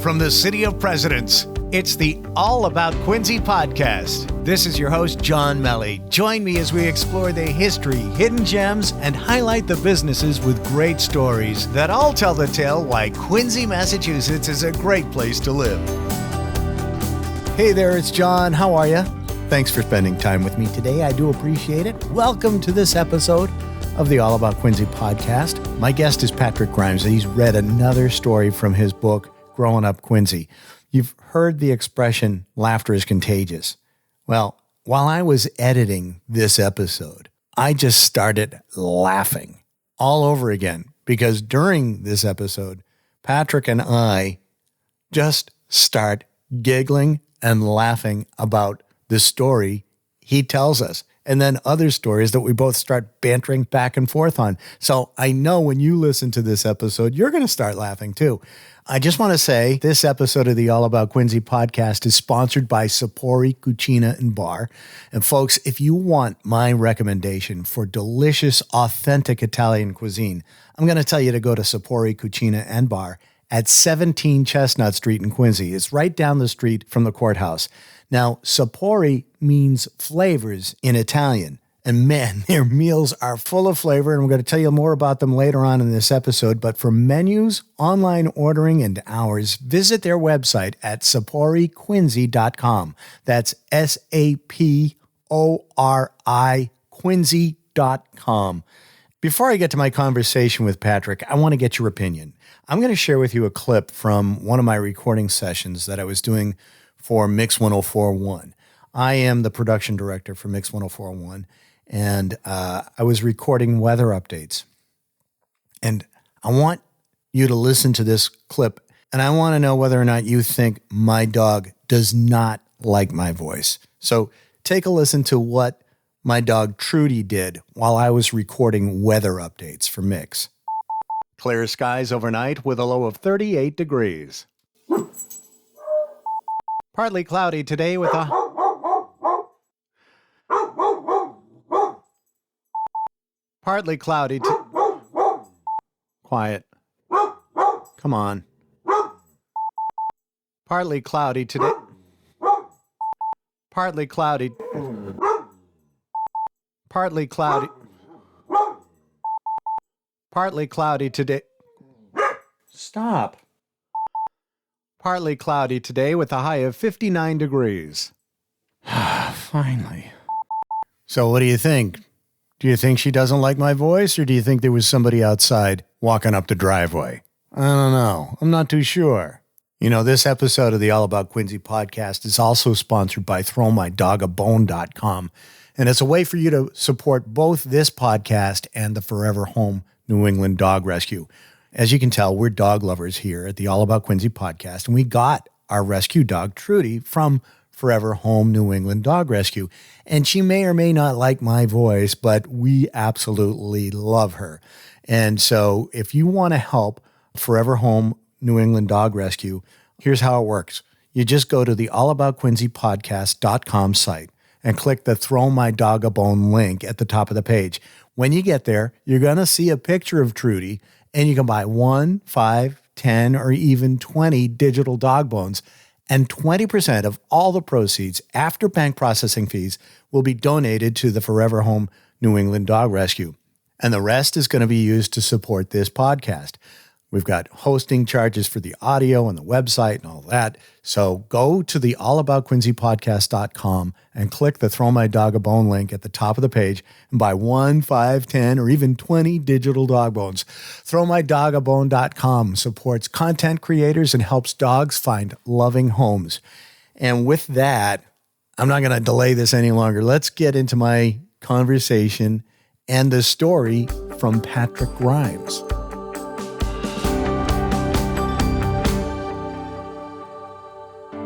from the City of Presidents, it's the All About QuinZEE podcast. This is your host, John Melly. Join me as we explore the history, hidden gems, and highlight the businesses with great stories that all tell the tale why QuinZEE, Massachusetts is a great place to live. Hey there, it's John. How are you? Thanks for spending time with me today. I do appreciate it. Welcome to this episode of the All About QuinZEE podcast. My guest is Patrick Grimes, and he's read another story from his book, Growing Up QuinZEE. You've heard the expression, laughter is contagious. Well, while I was editing this episode, I just started laughing all over again because during this episode, Patrick and I just start giggling and laughing about the story he tells us, and then other stories that we both start bantering back and forth on. So I know when you listen to this episode, you're going to start laughing too. I just want to say this episode of the All About QuinZEE podcast is sponsored by Sapori Cucina and Bar. And folks, if you want my recommendation for delicious, authentic Italian cuisine, I'm going to tell you to go to Sapori Cucina and Bar at 17 Chestnut Street in QuinZEE. It's right down the street from the courthouse. Now, Sapori means flavors in Italian. And man, their meals are full of flavor, and I'm going to tell you more about them later on in this episode. But for menus, online ordering, and hours, visit their website at saporiquinzee.com. That's SAPORI QuinZEE.com. Before I get to my conversation with Patrick, I want to get your opinion. I'm going to share with you a clip from one of my recording sessions that I was doing for Mix 104.1. I am the production director for Mix 104.1. And I was recording weather updates. And I want you to listen to this clip, and I want to know whether or not you think my dog does not like my voice. So take a listen to what my dog Trudy did while I was recording weather updates for Mix. Clear skies overnight with a low of 38 degrees. Partly cloudy today with a... Partly cloudy. Quiet. Come on. Partly cloudy today. Partly cloudy. Partly cloudy. Partly cloudy today. Stop. Partly cloudy today with a high of 59 degrees. Finally. So what do you think? Do you think she doesn't like my voice, or do you think there was somebody outside walking up the driveway? I don't know. I'm not too sure. You know, this episode of the All About QuinZEE podcast is also sponsored by ThrowMyDogABone.com, and it's a way for you to support both this podcast and the Forever Home New England Dog Rescue. As you can tell, we're dog lovers here at the All About QuinZEE podcast, and we got our rescue dog, Trudy, from Forever Home New England Dog Rescue. And she may or may not like my voice, but we absolutely love her. And so if you want to help Forever Home New England Dog Rescue, here's how it works. You just go to the allaboutquinzeepodcast.com site and click the Throw My Dog a Bone link at the top of the page. When you get there, you're going to see a picture of Trudy, and you can buy 1, 5, 10, or even 20 digital dog bones. And 20% of all the proceeds after bank processing fees will be donated to the Forever Home New England Dog Rescue. And the rest is going to be used to support this podcast. We've got hosting charges for the audio and the website and all that. So go to the allaboutquinzeepodcast.com and click the Throw My Dog a Bone link at the top of the page and buy 1, 5, 10, or even 20 digital dog bones. ThrowMyDogABone.com supports content creators and helps dogs find loving homes. And with that, I'm not going to delay this any longer. Let's get into my conversation and the story from Patrick Grimes.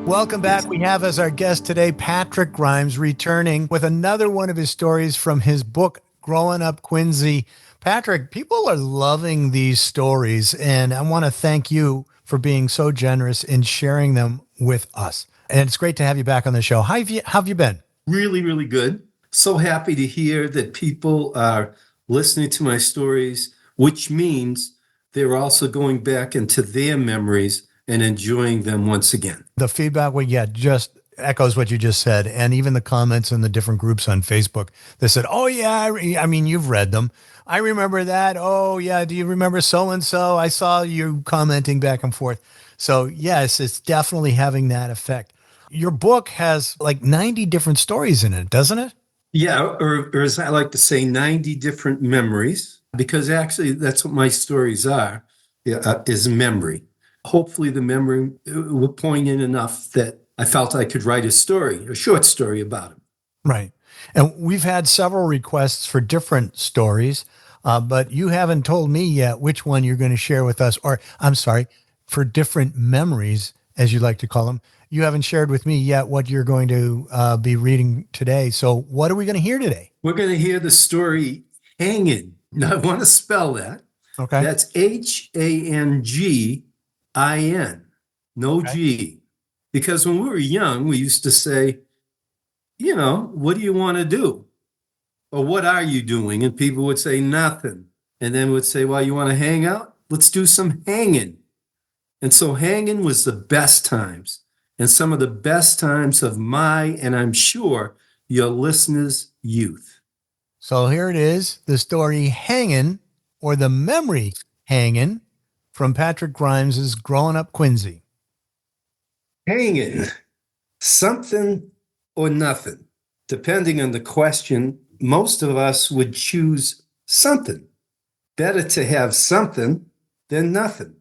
Welcome back. We have as our guest today, Patrick Grimes, returning with another one of his stories from his book, Growing Up QuinZEE. Patrick, people are loving these stories, and I want to thank you for being so generous in sharing them with us. And it's great to have you back on the show. How have you been? Really, really good. So happy to hear that people are listening to my stories, which means they're also going back into their memories and enjoying them once again. The feedback we get just echoes what you just said. And even the comments in the different groups on Facebook that said, oh, yeah, I mean, you've read them. I remember that. Oh, yeah. Do you remember so-and-so? I saw you commenting back and forth. So, yes, it's definitely having that effect. Your book has like 90 different stories in it, doesn't it? Yeah, or as I like to say, 90 different memories, because actually that's what my stories are, is memory. Hopefully the memory will poignant enough that I felt I could write a story, a short story about it. Right. And we've had several requests for different stories, but you haven't told me yet which one you're going to share with us, or I'm sorry, for different memories, as you like to call them. You haven't shared with me yet what you're going to be reading today. So, what are we going to hear today? We're going to hear the story Hangin. Now, I want to spell that. Okay. That's Hangin, no Okay. G. Because when we were young, we used to say, what do you want to do? Or what are you doing? And people would say nothing. And then would say, well, you want to hang out? Let's do some hanging. And so hanging was the best times and some of the best times of my, and I'm sure your listeners' youth. So, here it is, the story Hangin', or the memory Hangin', from Patrick Grimes's Growing Up QuinZEE. Hanging, something or nothing. Depending on the question, most of us would choose something. Better to have something than nothing.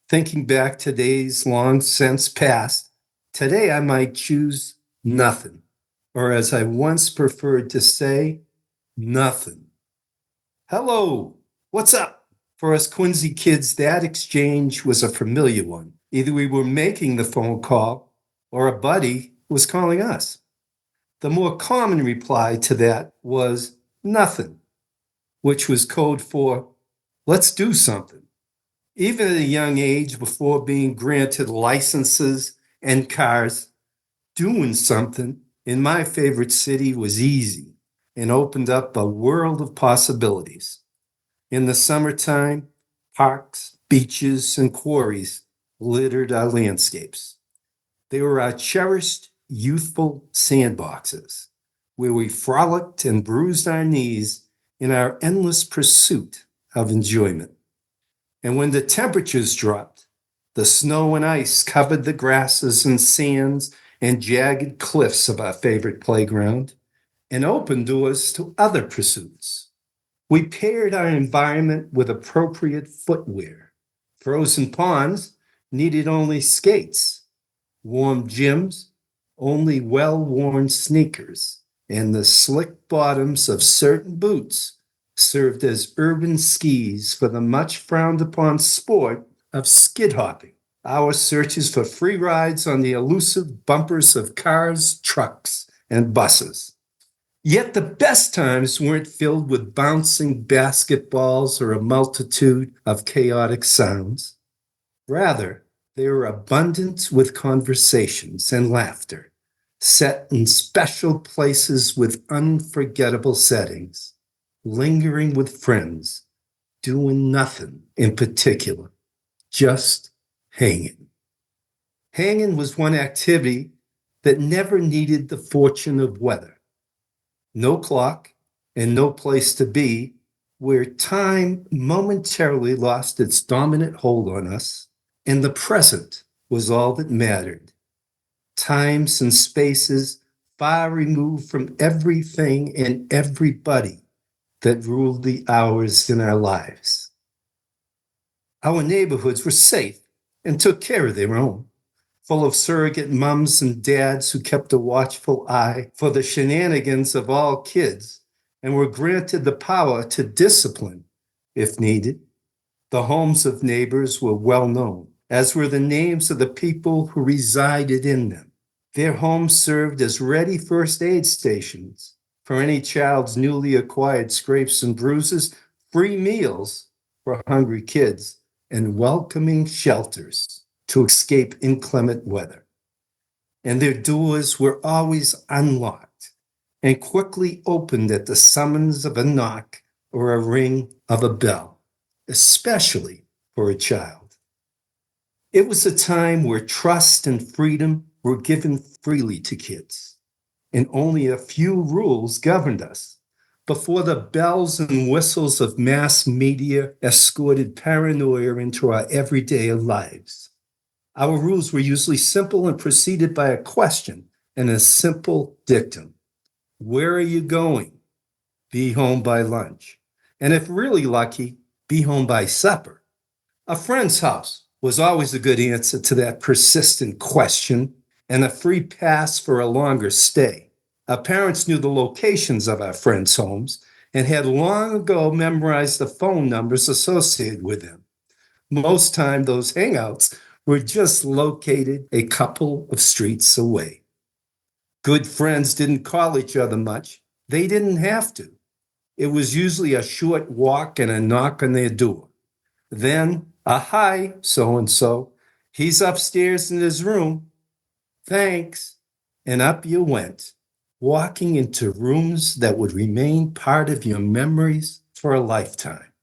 Thinking back to days long since past, today I might choose nothing, or as I once preferred to say, nothing. Hello, what's up? For us QuinZEE kids, that exchange was a familiar one. Either we were making the phone call or a buddy was calling us. The more common reply to that was nothing, which was code for let's do something. Even at a young age, before being granted licenses and cars, doing something in my favorite city was easy and opened up a world of possibilities. In the summertime, parks, beaches, and quarries littered our landscapes. They were our cherished youthful sandboxes, where we frolicked and bruised our knees in our endless pursuit of enjoyment. And when the temperatures dropped, the snow and ice covered the grasses and sands and jagged cliffs of our favorite playground and opened doors to other pursuits. We paired our environment with appropriate footwear. Frozen ponds needed only skates. Warm gyms, only well-worn sneakers, and the slick bottoms of certain boots served as urban skis for the much frowned upon sport of skid hopping. Our searches for free rides on the elusive bumpers of cars, trucks, and buses. Yet the best times weren't filled with bouncing basketballs or a multitude of chaotic sounds. Rather, they were abundant with conversations and laughter, set in special places with unforgettable settings, lingering with friends, doing nothing in particular, just hanging. Hanging was one activity that never needed the fortune of weather. No clock and no place to be, where time momentarily lost its dominant hold on us, and the present was all that mattered. Times and spaces far removed from everything and everybody that ruled the hours in our lives. Our neighborhoods were safe and took care of their own, full of surrogate mums and dads who kept a watchful eye for the shenanigans of all kids and were granted the power to discipline if needed. The homes of neighbors were well known, as were the names of the people who resided in them. Their homes served as ready first aid stations for any child's newly acquired scrapes and bruises, free meals for hungry kids, and welcoming shelters to escape inclement weather. And their doors were always unlocked and quickly opened at the summons of a knock or a ring of a bell, especially for a child. It was a time where trust and freedom were given freely to kids, and only a few rules governed us. Before the bells and whistles of mass media escorted paranoia into our everyday lives, our rules were usually simple and preceded by a question and a simple dictum. Where are you going? Be home by lunch. And if really lucky, be home by supper. A friend's house was always a good answer to that persistent question and a free pass for a longer stay. Our parents knew the locations of our friends' homes and had long ago memorized the phone numbers associated with them. Most time, those hangouts were just located a couple of streets away. Good friends didn't call each other much. They didn't have to. It was usually a short walk and a knock on their door. Then, hi, so-and-so. He's upstairs in his room. Thanks. And up you went, walking into rooms that would remain part of your memories for a lifetime.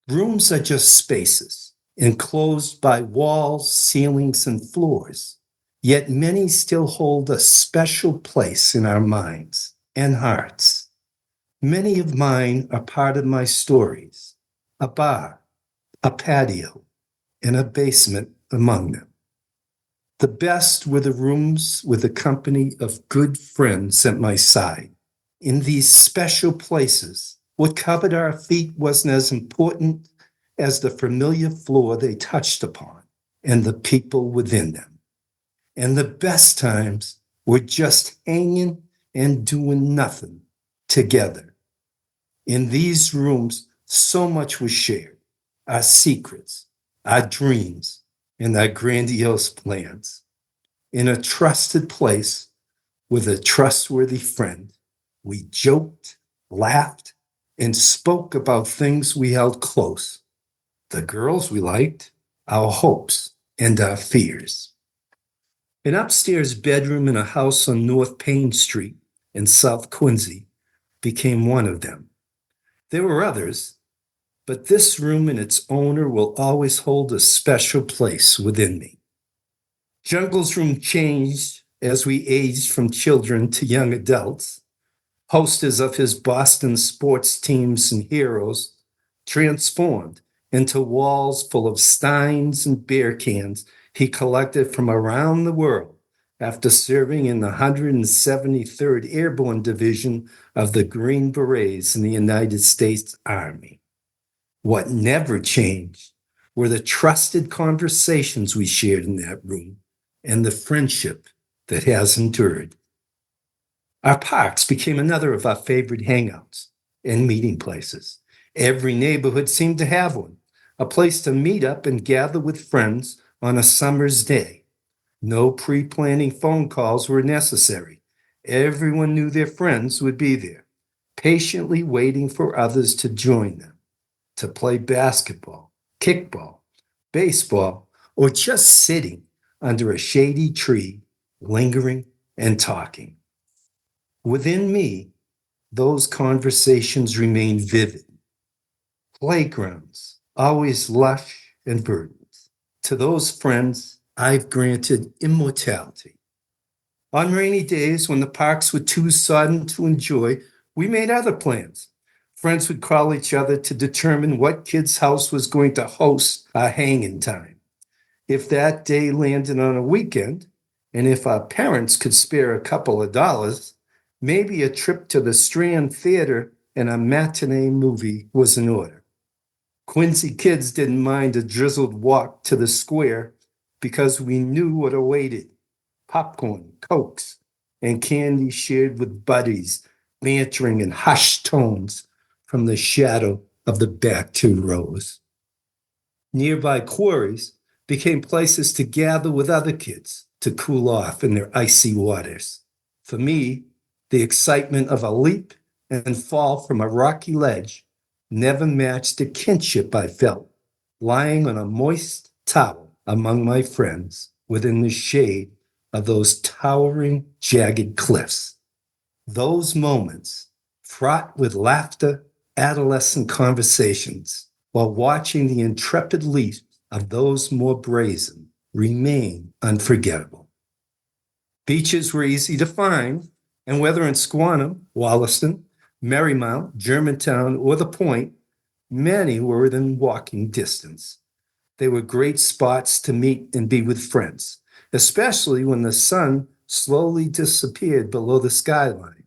Rooms are just spaces, enclosed by walls, ceilings, and floors. Yet many still hold a special place in our minds and hearts. Many of mine are part of my stories, a bar, a patio, and a basement among them. The best were the rooms with a company of good friends at my side. In these special places, what covered our feet wasn't as important as the familiar floor they touched upon and the people within them. And the best times were just hanging and doing nothing together. In these rooms, so much was shared, our secrets, our dreams, and our grandiose plans. In a trusted place with a trustworthy friend, we joked, laughed, and spoke about things we held close, the girls we liked, our hopes, and our fears. An upstairs bedroom in a house on North Payne Street in South QuinZEE became one of them. There were others, but this room and its owner will always hold a special place within me. Jungle's room changed as we aged from children to young adults. Posters of his Boston sports teams and heroes transformed into walls full of steins and beer cans he collected from around the world after serving in the 173rd Airborne Division of the Green Berets in the United States Army. What never changed were the trusted conversations we shared in that room and the friendship that has endured. Our parks became another of our favorite hangouts and meeting places. Every neighborhood seemed to have one, a place to meet up and gather with friends on a summer's day. No pre-planning phone calls were necessary. Everyone knew their friends would be there, patiently waiting for others to join them, to play basketball, kickball, baseball, or just sitting under a shady tree, lingering and talking. Within me, those conversations remain vivid. Playgrounds, always lush and verdant. To those friends, I've granted immortality. On rainy days, when the parks were too sodden to enjoy, we made other plans. Friends would call each other to determine what kid's house was going to host our hanging time. If that day landed on a weekend, and if our parents could spare a couple of dollars, maybe a trip to the Strand Theater and a matinee movie was in order. QuinZEE kids didn't mind a drizzled walk to the square because we knew what awaited: popcorn, cokes, and candy shared with buddies, bantering in hushed tones from the shadow of the back two rows. Nearby quarries became places to gather with other kids to cool off in their icy waters. For me, the excitement of a leap and fall from a rocky ledge never matched the kinship I felt lying on a moist towel among my friends within the shade of those towering, jagged cliffs. Those moments, fraught with laughter, adolescent conversations, while watching the intrepid leap of those more brazen, remain unforgettable. Beaches were easy to find, and whether in Squantum, Wollaston, Marymount, Germantown, or the Point, many were within walking distance. They were great spots to meet and be with friends, especially when the sun slowly disappeared below the skyline,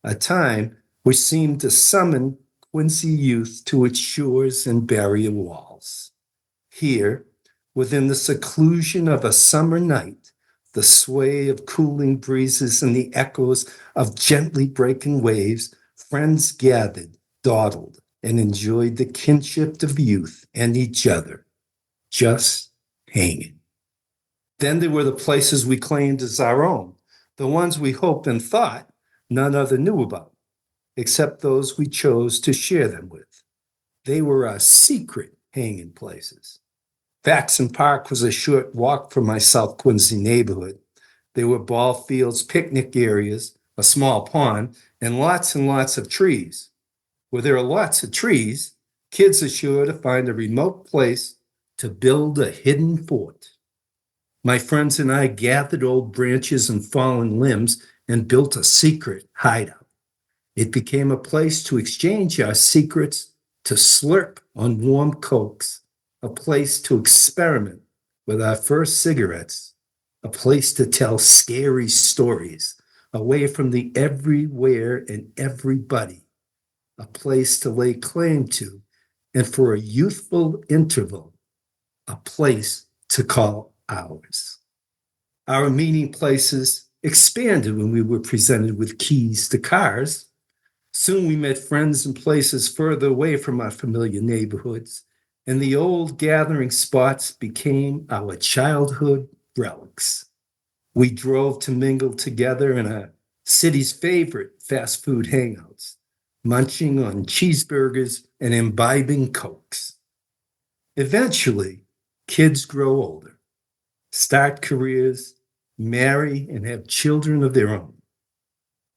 a time which seemed to summon QuinZEE youth to its shores and barrier walls. Here, within the seclusion of a summer night, the sway of cooling breezes and the echoes of gently breaking waves, friends gathered, dawdled, and enjoyed the kinship of youth and each other, just hanging. Then there were the places we claimed as our own, the ones we hoped and thought none other knew about, except those we chose to share them with. They were our secret hanging places. Faxon Park was a short walk from my South QuinZEE neighborhood. There were ball fields, picnic areas, a small pond, and lots of trees. Where there are lots of trees, kids are sure to find a remote place to build a hidden fort. My friends and I gathered old branches and fallen limbs and built a secret hideout. It became a place to exchange our secrets, to slurp on warm cokes, a place to experiment with our first cigarettes, a place to tell scary stories away from the everywhere and everybody, a place to lay claim to, and for a youthful interval, a place to call ours. Our meeting places expanded when we were presented with keys to cars. Soon we met friends in places further away from our familiar neighborhoods, and the old gathering spots became our childhood relics. We drove to mingle together in our city's favorite fast food hangouts, munching on cheeseburgers and imbibing cokes. Eventually, kids grow older, start careers, marry, and have children of their own.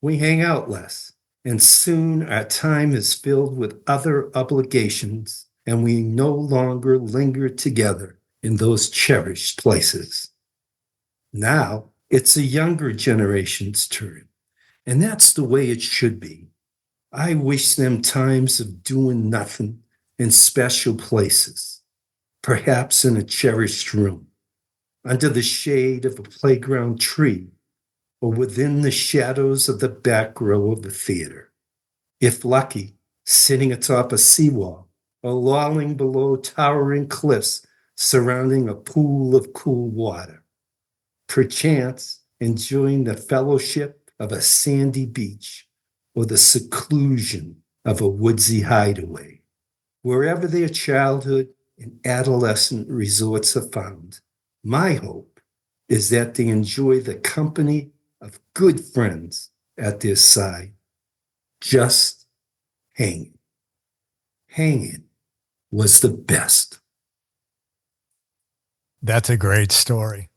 We hang out less, and soon our time is filled with other obligations, and we no longer linger together in those cherished places. Now it's a younger generation's turn, and that's the way it should be. I wish them times of doing nothing in special places, perhaps in a cherished room, under the shade of a playground tree, or within the shadows of the back row of a theater. If lucky, sitting atop a seawall, or lolling below towering cliffs surrounding a pool of cool water. Perchance enjoying the fellowship of a sandy beach or the seclusion of a woodsy hideaway. Wherever their childhood and adolescent resorts are found, my hope is that they enjoy the company of good friends at their side, just hanging. Hanging was the best. That's a great story.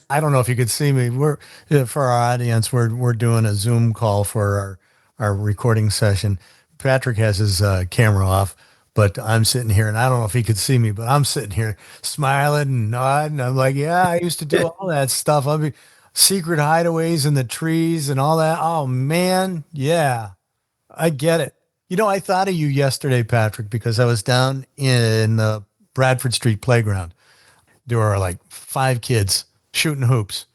I don't know if you could see me. We're for our audience. We're doing a Zoom call for our recording session. Patrick has his camera off, but I'm sitting here, and I don't know if he could see me, but I'm sitting here smiling and nodding. I'm like, yeah, I used to do all that stuff. I mean, secret hideaways in the trees and all that. Oh man, yeah, I get it. You know, I thought of you yesterday, Patrick, because I was down in the Bradford Street playground. There were like 5 kids shooting hoops.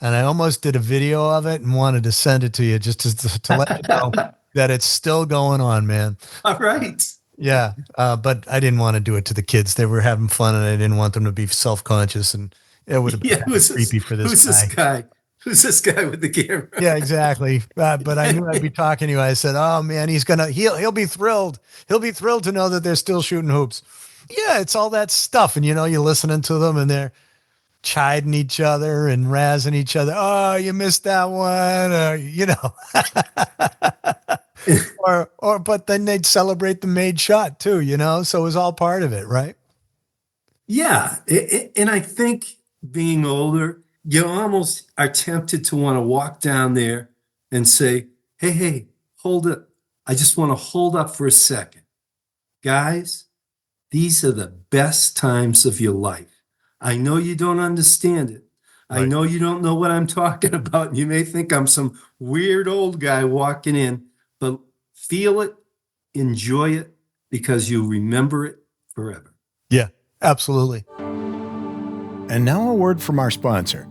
And I almost did a video of it and wanted to send it to you just to let you know that it's still going on, man. All right. Yeah. But I didn't want to do it to the kids. They were having fun and I didn't want them to be self-conscious. And it would have been kind of creepy for this who's guy. This guy? Who's this guy with the camera? Yeah, exactly. But I knew I'd be talking to you. I said, "Oh man, he'll be thrilled. He'll be thrilled to know that they're still shooting hoops." Yeah, it's all that stuff, and you're listening to them, and they're chiding each other and razzing each other. Oh, you missed that one, but then they'd celebrate the made shot too, So it was all part of it, right? Yeah, and I think being older, you almost are tempted to want to walk down there and say, hey, hold it. I just want to hold up for a second. Guys, these are the best times of your life. I know you don't understand it. I Right. know you don't know what I'm talking about. You may think I'm some weird old guy walking in, but feel it, enjoy it, because you remember it forever. Yeah, absolutely. And now a word from our sponsor.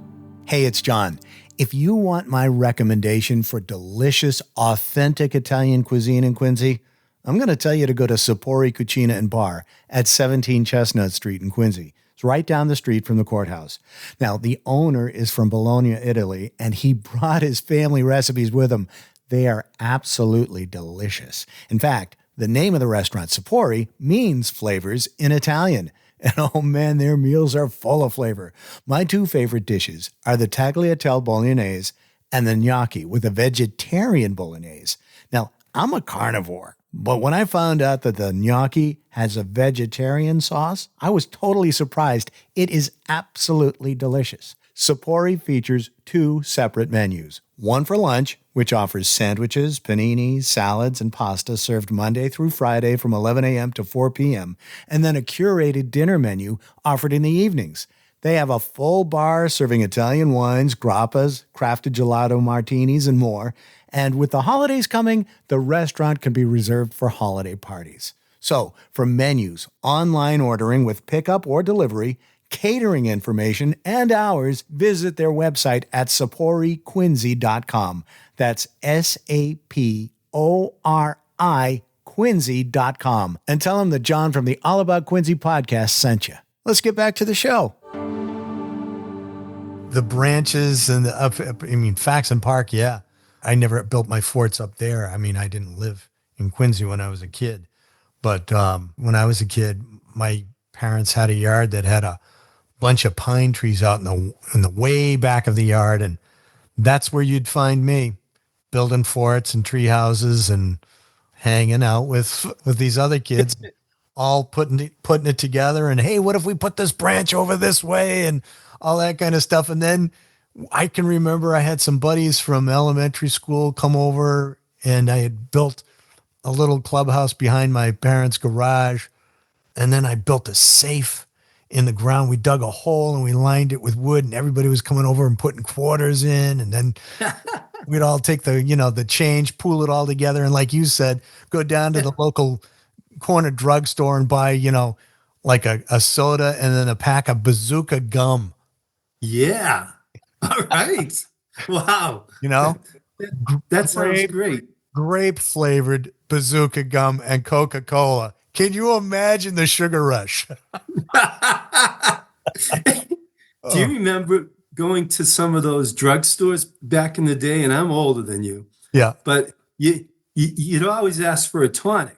Hey, it's John. If you want my recommendation for delicious, authentic Italian cuisine in QuinZEE, I'm going to tell you to go to Sapori Cucina and Bar at 17 Chestnut Street in QuinZEE. It's right down the street from the courthouse. Now, the owner is from Bologna, Italy, and he brought his family recipes with him. They are absolutely delicious. In fact, the name of the restaurant, Sapori, means flavors in Italian. And oh man, their meals are full of flavor. My two favorite dishes are the tagliatelle bolognese and the gnocchi with a vegetarian bolognese. Now, I'm a carnivore, but when I found out that the gnocchi has a vegetarian sauce, I was totally surprised. It is absolutely delicious. Sapori features two separate menus. One for lunch, which offers sandwiches, panini, salads, and pasta served Monday through Friday from 11 a.m. to 4 p.m., and then a curated dinner menu offered in the evenings. They have a full bar serving Italian wines, grappas, crafted gelato martinis, and more. And with the holidays coming, the restaurant can be reserved for holiday parties. So, for menus, online ordering with pickup or delivery, catering information, and hours, visit their website at saporiquinzee.com. That's SAPORI QuinZEE.com. And tell them that John from the All About QuinZEE podcast sent you. Let's get back to the show. The branches and Faxon Park, yeah. I never built my forts up there. I mean, I didn't live in QuinZEE when I was a kid. But when I was a kid, my parents had a yard that had a bunch of pine trees out in the way back of the yard, and that's where you'd find me, building forts and tree houses and hanging out with these other kids, all putting it together. And hey, what if we put this branch over this way and all that kind of stuff? And then I can remember I had some buddies from elementary school come over, and I had built a little clubhouse behind my parents' garage, and then I built a safe in the ground. We dug a hole and we lined it with wood, and everybody was coming over and putting quarters in. And then we'd all take the change, pool it all together. And like you said, go down to the local corner drugstore and buy, like a soda and then a pack of Bazooka gum. Yeah. All right. Wow. That sounds great. Grape flavored Bazooka gum and Coca-Cola. Can you imagine the sugar rush? Do you remember going to some of those drugstores back in the day? And I'm older than you. Yeah. But you'd always ask for a tonic.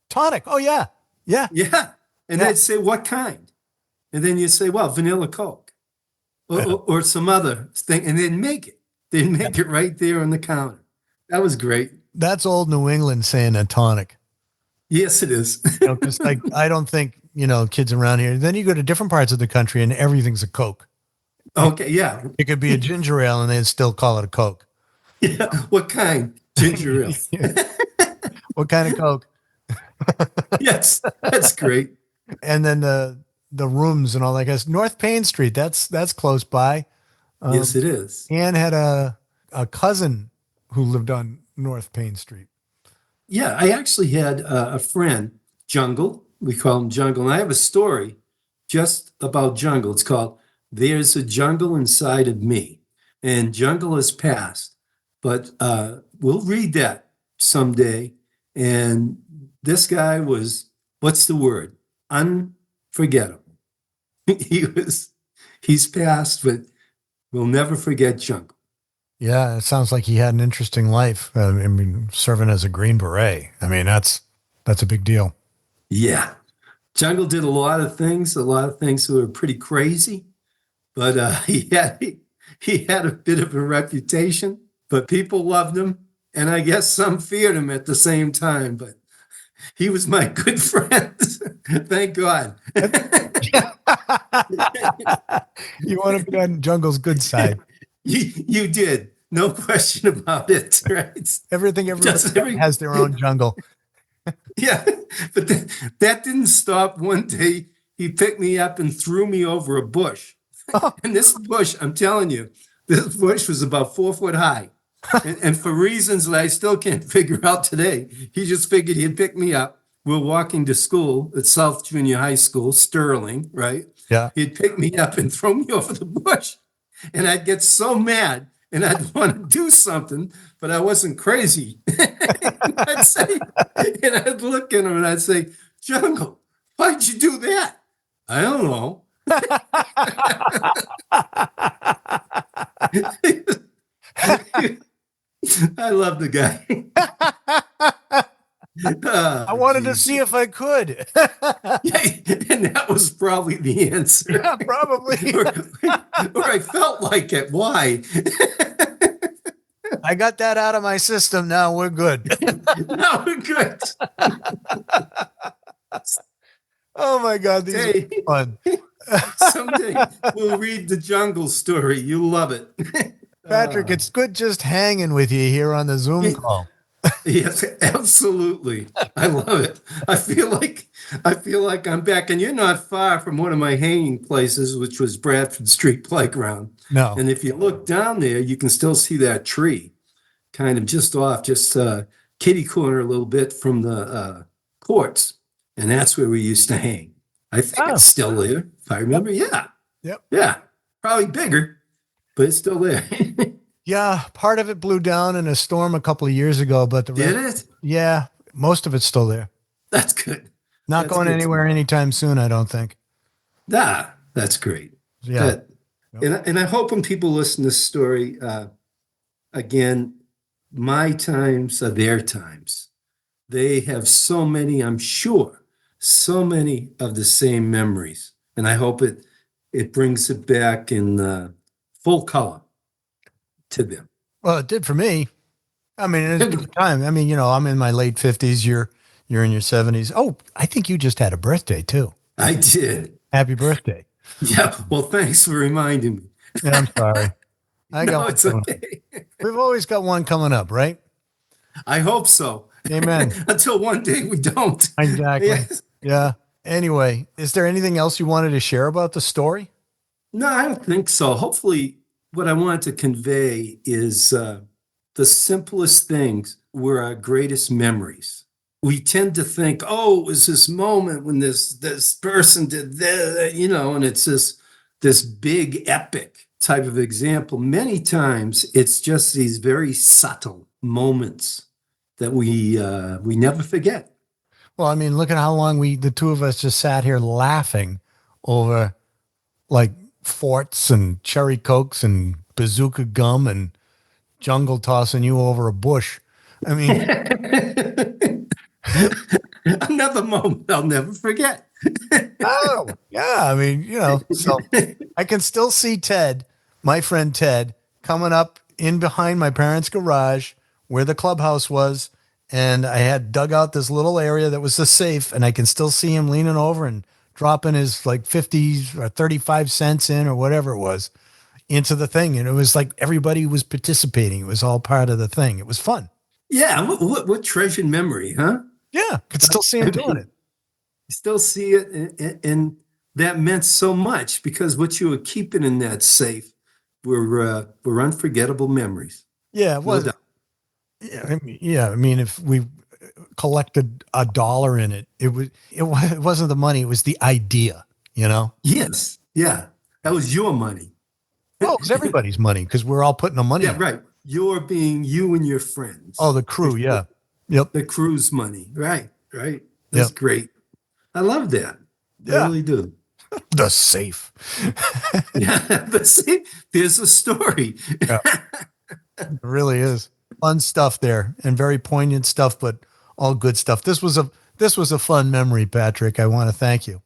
Tonic. Oh, yeah. Yeah. Yeah. And they'd say, what kind? And then you'd say, well, vanilla Coke or some other thing. And they'd make it. They'd make it right there on the counter. That was great. That's old New England saying a tonic. Yes, it is. Because I don't think, kids around here. Then you go to different parts of the country and everything's a Coke. Okay, yeah. It could be a ginger ale and they'd still call it a Coke. Yeah. What kind? Ginger ale. What kind of Coke? Yes, that's great. And then the rooms and all that. Guys, North Payne Street. That's close by. Yes, it is. Ann had a cousin who lived on North Payne Street. Yeah, I actually had a friend, Jungle. We call him Jungle. And I have a story just about Jungle. It's called There's a Jungle Inside of Me. And Jungle has passed. But we'll read that someday. And this guy was, what's the word? Unforgettable. He's passed, but we'll never forget Jungle. Yeah, it sounds like he had an interesting life. Serving as a Green Beret. I mean, that's a big deal. Yeah. Jungle did a lot of things that were pretty crazy, but he had a bit of a reputation, but people loved him, and I guess some feared him at the same time, but he was my good friend. Thank God. You want to be on Jungle's good side. You did. No question about it, right? Everybody has their own jungle. Yeah, but that didn't stop one day he picked me up and threw me over a bush. And this bush, I'm telling you, this bush was about 4 foot high. And for reasons that I still can't figure out today, he just figured he'd pick me up. We're walking to school at South Junior High School, Sterling, right? Yeah. He'd pick me up and throw me over the bush. And I'd get so mad and I'd want to do something, but I wasn't crazy. And I'd look at him and I'd say, Jungle, why'd you do that? I don't know. I love the guy. I wanted to see if I could. And that was probably the answer. Yeah, probably. or I felt like it. Why? I got that out of my system. Now we're good. Now we're good. Oh my God, these are fun. Someday we'll read the Jungle story. You'll love it. Patrick, it's good just hanging with you here on the Zoom call. Yes, absolutely. I love it. I feel like I'm back, and you're not far from one of my hanging places, which was Bradford Street Playground. No. And if you look down there, you can still see that tree kind of just off, just kitty corner a little bit from the courts. And that's where we used to hang. I think it's still there, if I remember. Yeah. Yep. Yeah. Probably bigger, but it's still there. Yeah, part of it blew down in a storm a couple of years ago, but the rest, Did it? yeah, most of it's still there. That's good. Not going anywhere anytime soon, I don't think. That's great. Yeah. And I hope when people listen to this story, again, my times are their times. They have so many, I'm sure, so many of the same memories. And I hope it brings it back in full color to them. Well, it did for me. I mean, it's a good time. I mean, I'm in my late 50s. You're in your 70s. Oh, I think you just had a birthday too. I did. Happy birthday. Yeah. Well, thanks for reminding me. Yeah, I'm sorry. It's okay. We've always got one coming up, right? I hope so. Amen. Until one day we don't. Exactly. Yes. Yeah. Anyway, is there anything else you wanted to share about the story? No, I don't think so. Hopefully, what I wanted to convey is the simplest things were our greatest memories. We tend to think, oh, it was this moment when this person did this, and it's this big epic type of example. Many times it's just these very subtle moments that we never forget. Well, I mean, look at how long the two of us just sat here laughing over like forts and cherry cokes and bazooka gum and jungle tossing you over a bush. I mean, another moment I'll never forget. oh, yeah. I mean, so I can still see Ted, my friend Ted, coming up in behind my parents' garage where the clubhouse was. And I had dug out this little area that was the safe, and I can still see him leaning over and dropping his like 50 or 35 cents in or whatever it was into the thing. And it was like everybody was participating. It was all part of the thing. It was fun. Yeah. What treasured memory, huh? Yeah. Could still see him doing it. Still see it. And that meant so much because what you were keeping in that safe were unforgettable memories. Yeah, it was. I mean, if we collected $1 in it, it wasn't the money. It was the idea, Yes. Yeah. That was your money. Well, it was everybody's money because we're all putting the money in. Right. You're being you and your friends. Oh, the crew. Yeah. Yep. The crew's money. Right. That's great. I love that. I really do. The safe. Yeah. The safe. There's a story. Yeah. It really is. Fun stuff there and very poignant stuff, but all good stuff. This was a fun memory, Patrick. I want to thank you.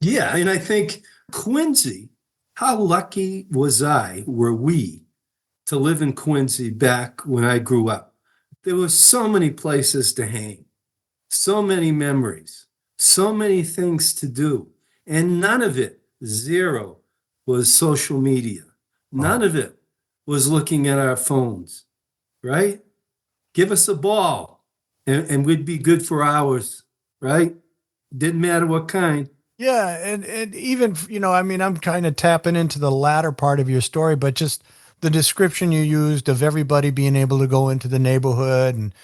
Yeah. And I think QuinZEE, how lucky were we to live in QuinZEE back when I grew up? There were so many places to hang, so many memories, so many things to do. And none of it, zero, was social media. None of it was looking at our phones. Right? Give us a ball and we'd be good for hours, right? Didn't matter what kind. Yeah, and even, I mean, I'm kind of tapping into the latter part of your story, but just the description you used of everybody being able to go into the neighborhood and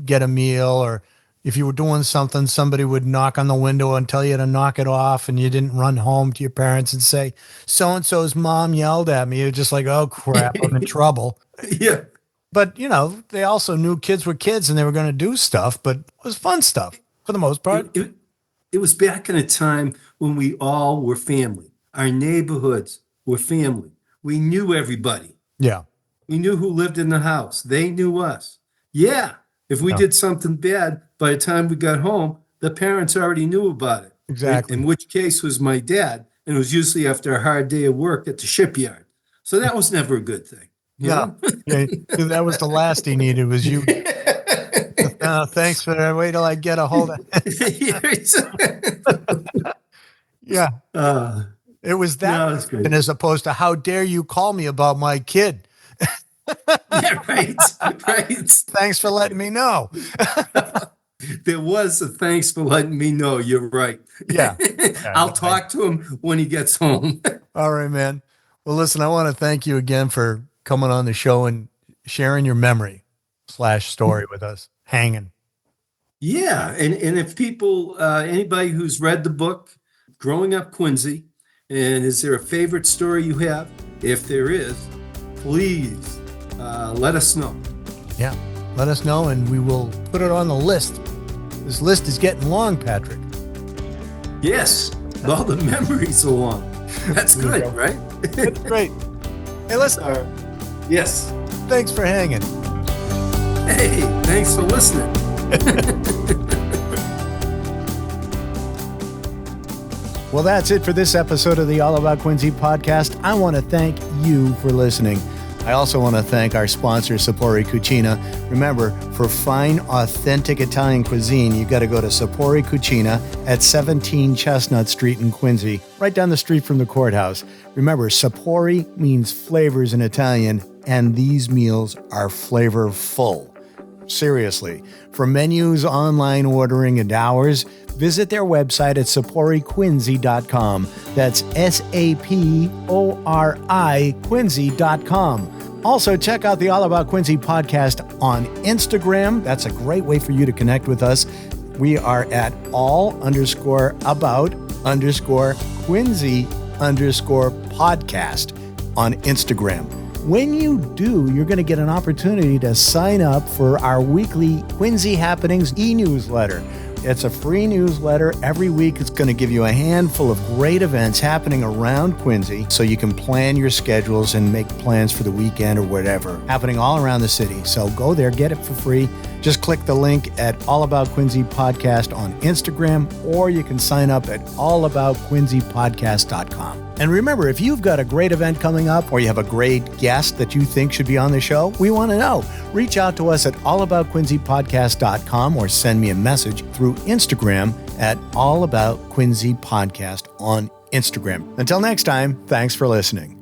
get a meal, or if you were doing something, somebody would knock on the window and tell you to knock it off, and you didn't run home to your parents and say, so and so's mom yelled at me. You're just like, oh crap, I'm in trouble. Yeah. But, they also knew kids were kids and they were going to do stuff, but it was fun stuff for the most part. It was back in a time when we all were family. Our neighborhoods were family. We knew everybody. Yeah. We knew who lived in the house. They knew us. Yeah. If we Yeah. did something bad, by the time we got home, the parents already knew about it. Exactly. In which case was my dad. And it was usually after a hard day of work at the shipyard. So that was never a good thing. You No. know? Yeah, that was the last he needed was you. Thanks for that. Wait till I get a hold of Yeah. It was that, no, that's great. and as opposed to how dare you call me about my kid. Yeah, right. Right. Thanks for letting me know. There was a thanks for letting me know. You're right. Yeah. I'll talk to him when he gets home. All right, man. Well, listen, I want to thank you again for coming on the show and sharing your memory / story with us. Hangin'. Yeah. And if people, anybody who's read the book, Growing Up QuinZEE, and is there a favorite story you have? If there is, please let us know. Yeah. Let us know and we will put it on the list. This list is getting long, Patrick. Yes. All the memories are long. That's good, right? That's great. Hey, listen. Yes. Thanks for hanging. Hey, thanks for listening. Well, that's it for this episode of the All About QuinZEE podcast. I want to thank you for listening. I also want to thank our sponsor, Sapori Cucina. Remember, for fine, authentic Italian cuisine, you've got to go to Sapori Cucina at 17 Chestnut Street in QuinZEE, right down the street from the courthouse. Remember, Sapori means flavors in Italian, and these meals are flavorful. Seriously. For menus, online ordering, and hours, visit their website at SaporiQuinZEE.com. That's SAPORI QuinZEE.com. Also, check out the All About QuinZEE podcast on Instagram. That's a great way for you to connect with us. We are at all_about_QuinZEE_podcast on Instagram. When you do, you're going to get an opportunity to sign up for our weekly QuinZEE Happenings e-newsletter. It's a free newsletter. Every week it's going to give you a handful of great events happening around QuinZEE so you can plan your schedules and make plans for the weekend or whatever, happening all around the city. So go there, get it for free. Just click the link at All About QuinZEE Podcast on Instagram, or you can sign up at allaboutquinzeepodcast.com. And remember, if you've got a great event coming up or you have a great guest that you think should be on the show, we want to know. Reach out to us at allaboutquinzeepodcast.com or send me a message through Instagram at allaboutquinzeepodcast on Instagram. Until next time, thanks for listening.